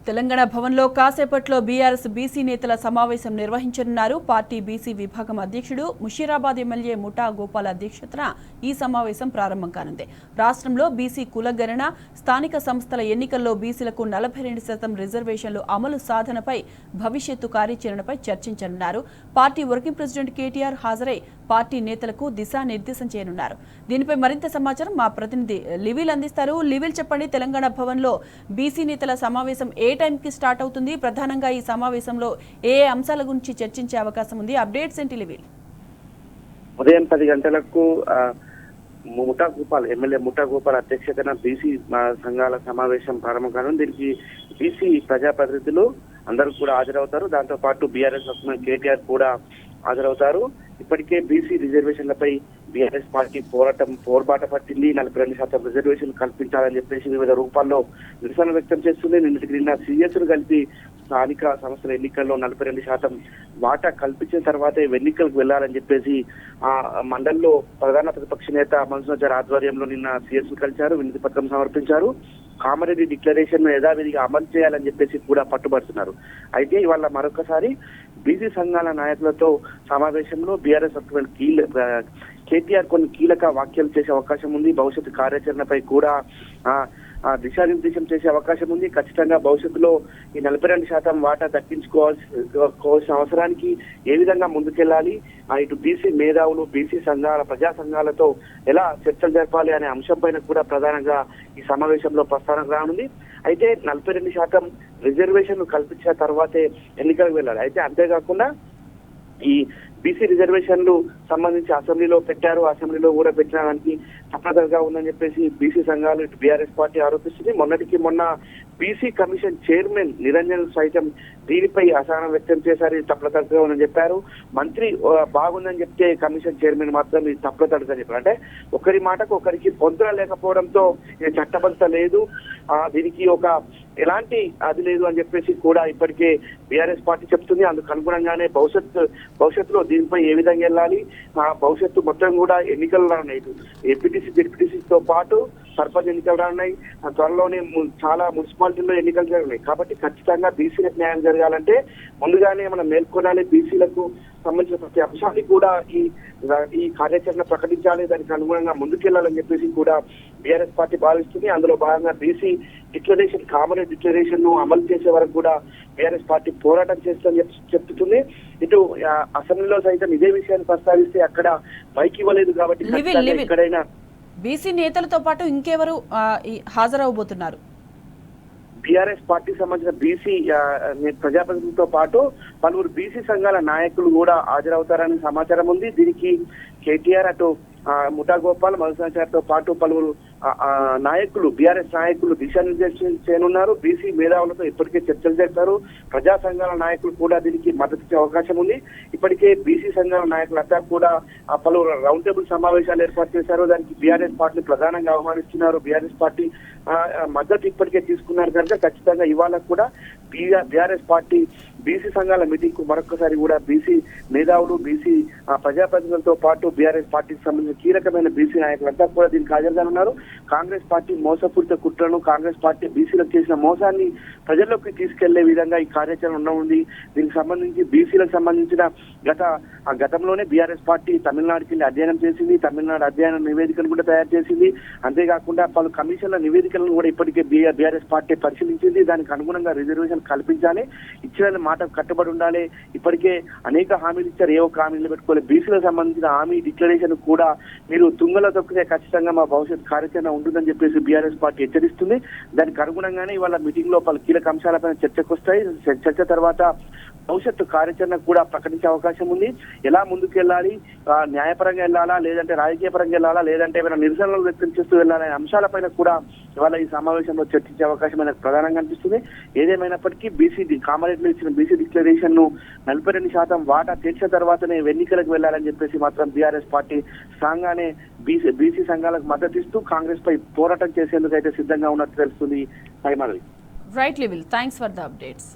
తెలంగాణ భవన్లో కాసేపట్లో BRS BC నేతల సమావేశం నిర్వహించనున్నారు. పార్టీ బీసీ విభాగం అధ్యక్షుడు ముషీరాబాద్ ఎమ్మెల్యే ముఠా గోపాల్ అధ్యక్షతన ఈ సమావేశం ప్రారంభం కానుంది. రాష్ట్రంలో బీసీ కులగణన, స్థానిక సంస్థల ఎన్నికల్లో బీసీలకు 42% రిజర్వేషన్లు అమలు సాధనపై భవిష్యత్తు కార్యాచరణపై చర్చించనున్నారు. పార్టీ వర్కింగ్ ప్రెసిడెంట్ కేటీఆర్ హాజరై పార్టీ నేతలకు దిశానిర్దేశం చేయనున్నారు. దీనిపై మరింత సమాచారం మా ప్రతినిధి లివిల్ అందిస్తారు. లివిల్ చెప్పండి, తెలంగాణ భవన్లో బీసీ నేతల సమావేశం ఏ టైంకి స్టార్ట్ అవుతుంది? ప్రధానంగా ఈ సమావేశంలో ఏ అంశాల గురించి చర్చించే అవకాశం ఉంది? అప్డేట్స్ ఏంటి లివిల్? ఉదయం 10 గంటలకు ముఠా గోపాల్ ఎమ్మెల్యే ముఠా గోపాల్ అధ్యక్షతన బీసీ సంఘాల సమావేశం ప్రారంభం కానుంది. దీనికి బీసీ ప్రజాప్రతినిధులు అందరూ కూడా హాజరవుతారు. దాంతో పాటు బీఆర్ఎస్ కేటీఆర్ కూడా హాజరవుతారు. ఇప్పటికే బీసీ రిజర్వేషన్లపై బీఆర్ఎస్ పార్టీ పోరాట పట్టింది. 42% రిజర్వేషన్ కల్పించాలని చెప్పేసి వివిధ రూపాల్లో నిరసన వ్యక్తం చేస్తుంది. నిన్న సీఎస్ను కలిపి స్థానిక సంస్థల ఎన్నికల్లో 42% వాటా కల్పించిన తర్వాతే ఎన్నికలకు వెళ్లాలని చెప్పేసి ఆ మండలిలో ప్రధాన ప్రతిపక్ష నేత మన్సూర్ ఆధ్వర్యంలో నిన్న సీఎస్ కలిశారు, వినతి పత్రం సమర్పించారు. కామారెడ్డి డిక్లరేషన్ యథావిధిగా అమలు చేయాలని చెప్పేసి కూడా పట్టుబడుతున్నారు. అయితే ఇవాళ మరొకసారి బీసీ సంఘాల నాయకులతో సమావేశంలో బీఆర్ఎస్ కేటీఆర్ కొన్ని కీలక వ్యాఖ్యలు చేసే అవకాశం ఉంది. భవిష్యత్తు కార్యాచరణపై కూడా దిశానిర్దేశం చేసే అవకాశం ఉంది. ఖచ్చితంగా భవిష్యత్తులో ఈ 42% వాటా దక్కించుకోవాల్సిన అవసరానికి ఏ విధంగా ముందుకెళ్లాలి, ఇటు బీసీ మేధావులు, బీసీ సంఘాల, ప్రజా సంఘాలతో ఎలా చర్చలు జరపాలి అనే అంశం పైన కూడా ప్రధానంగా ఈ సమావేశంలో ప్రస్తావన రానుంది. అయితే 42% రిజర్వేషన్లు కల్పించిన తర్వాతే ఎన్నికలకు వెళ్ళాలి. అయితే అంతేకాకుండా ఈ బీసీ రిజర్వేషన్లు సంబంధించి అసెంబ్లీలో పెట్టారు, అసెంబ్లీలో కూడా పెట్టడానికి తప్పనిసరిగా ఉందని చెప్పేసి బీసీ సంఘాలు ఇటు బీఆర్ఎస్ పార్టీ ఆరోపిస్తుంది. మొన్నటికి మొన్న బీసీ కమిషన్ చైర్మన్ నిరంజన్ సైతం దీనిపై అసహనం వ్యక్తం చేశారు. ఇది తప్పనిసరిగా ఉందని చెప్పారు. మంత్రి బాగుందని చెప్తే కమిషన్ చైర్మన్ మాత్రం ఇది తప్పనిసరిగా చెప్పారు. అంటే ఒకరి మాటకు ఒకరికి పొంతన లేకపోవడంతో ఇది చట్టబద్ధత లేదు, దీనికి ఒక ఎలాంటి అది లేదు అని చెప్పేసి కూడా ఇప్పటికే బీఆర్ఎస్ పార్టీ చెప్తుంది. అందుకు అనుగుణంగానే భవిష్యత్తులో దీనిపై ఏ విధంగా వెళ్ళాలి, భవిష్యత్తు మొత్తం కూడా ఎన్నికలు రానున్నాయి. ఎంపీటీసీ జెడ్పీటీసీతో పాటు సర్పంచ్ ఎన్నికలు రానున్నాయి. త్వరలోనే చాలా మున్సిపాలిటీల్లో ఎన్నికలు జరుగుతున్నాయి. కాబట్టి ఖచ్చితంగా బీసీలకు న్యాయం జరగాలంటే ముందుగానే మనం మేల్కొనాలి. బీసీలకు సంబంధించిన ప్రతి అంశాన్ని కూడా ఈ కార్యాచరణ ప్రకటించాలి, దానికి అనుగుణంగా ముందుకెళ్లాలని చెప్పేసి కూడా బీఆర్ఎస్ పార్టీ భావిస్తుంది. అందులో భాగంగా బీసీ డిక్లరేషన్, కామన్ డిక్లరేషన్ ను అమలు చేసే వరకు కూడా బీఆర్ఎస్ పార్టీ పోరాటం చేస్తుందని చెప్తుంది. ఇటు అసెంబ్లీలో సైతం ఇదే విషయాన్ని ప్రస్తావిస్తే అక్కడ మైక్ ఇవ్వలేదు. కాబట్టి ఎక్కడైనా బీసీ నేతలతో పాటు ఇంకెవరు హాజరవబోతున్నారు? బీఆర్ఎస్ పార్టీకి సంబంధించిన బీసీ ప్రజాప్రతినిధులతో పాటు పలువురు బీసీ సంఘాల నాయకులు కూడా హాజరవుతారని సమాచారం ఉంది. దీనికి కేటీఆర్ అటు ముఠా గోపాల్, మధుసూదనాచార్యతో పాటు పలువురు నాయకులు, బీఆర్ఎస్ నాయకులు దిశానిర్దేశం చేయనున్నారు. బీసీ మేధావులతో ఇప్పటికే చర్చలు చేస్తారు. ప్రజా సంఘాల నాయకులు కూడా దీనికి మద్దతు ఇచ్చే అవకాశం ఉంది. ఇప్పటికే బీసీ సంఘాల నాయకులంతా కూడా పలువురు రౌండ్ టేబుల్ సమావేశాలు ఏర్పాటు చేశారు. దానికి బీఆర్ఎస్ పార్టీ ప్రధానంగా ఆహ్వానిస్తున్నారు. బీఆర్ఎస్ పార్టీ మద్దతు ఇప్పటికే తీసుకున్నారు కనుక ఖచ్చితంగా ఇవాళ కూడా బీఆర్ఎస్ పార్టీ బీసీ సంఘాల మీటింగ్ కు మరొకసారి కూడా బీసీ మేధావులు, బీసీ ప్రజాప్రతినిధులతో పాటు బీఆర్ఎస్ పార్టీకి సంబంధించిన కీలకమైన బీసీ నాయకులంతా కూడా దీనికి హాజరుగానున్నారు. కాంగ్రెస్ పార్టీ మోసపూరిత కుట్రను, కాంగ్రెస్ పార్టీ బీసీలకు చేసిన మోసాన్ని ప్రజల్లోకి తీసుకెళ్లే విధంగా ఈ కార్యాచరణ ఉంది. దీనికి సంబంధించి బీసీలకు సంబంధించిన గతంలోనే బీఆర్ఎస్ పార్టీ తమిళనాడుకి వెళ్ళి అధ్యయనం చేసింది. తమిళనాడు అధ్యయన నివేదికను కూడా తయారు చేసింది. అంతేకాకుండా పలు కమిషన్ల నివేదికలను కూడా ఇప్పటికే బీఆర్ఎస్ పార్టీ పరిశీలించింది. దానికి అనుగుణంగా రిజర్వేషన్ కల్పించాలి, ఇచ్చిన మాట కట్టుబడి ఉండాలి. ఇప్పటికే అనేక హామీలు ఇచ్చారు, ఏ ఒక్క హామీలు పెట్టుకోవాలి. బీసీలకు సంబంధించిన హామీ డిక్లరేషన్ కూడా మీరు తుంగలో తొక్కితే ఖచ్చితంగా మా భవిష్యత్ కార్యాచరణ ఉంటుందని చెప్పేసి బీఆర్ఎస్ పార్టీ హెచ్చరిస్తుంది. దానికి అనుగుణంగానే ఇవాళ మీటింగ్ లో పలు కీలక అంశాలపైన చర్చకు వస్తాయి. చర్చ తర్వాత భవిష్యత్తు కార్యాచరణ కూడా ప్రకటించే అవకాశం ఉంది. ఎలా ముందుకు వెళ్ళాలి, న్యాయపరంగా వెళ్ళాలా, లేదంటే రాజకీయ పరంగా వెళ్ళాలా, లేదంటే ఏమైనా నిరసనలు వ్యక్తం చేస్తూ వెళ్ళాలనే అంశాలపైన కూడా ఇవాళ ఈ సమావేశంలో చర్చించే అవకాశం మనకు ప్రధానంగా అనిపిస్తుంది. ఏదేమైనప్పటికీ కామారెడ్డిలో ఇచ్చిన బీసీ డిక్లరేషన్ ను 42% వాటా తీర్చిన తర్వాతనే ఎన్నికలకు వెళ్లాలని చెప్పేసి మాత్రం బీఆర్ఎస్ పార్టీ స్ట్రాంగ్ బీసీ సంఘాలకు మద్దతు ఇస్తూ కాంగ్రెస్ పై పోరాటం చేసేందుకు అయితే సిద్ధంగా ఉన్నట్టు తెలుస్తుంది. రైట్ లివిల్, థ్యాంక్స్ ఫర్ ద అప్డేట్స్.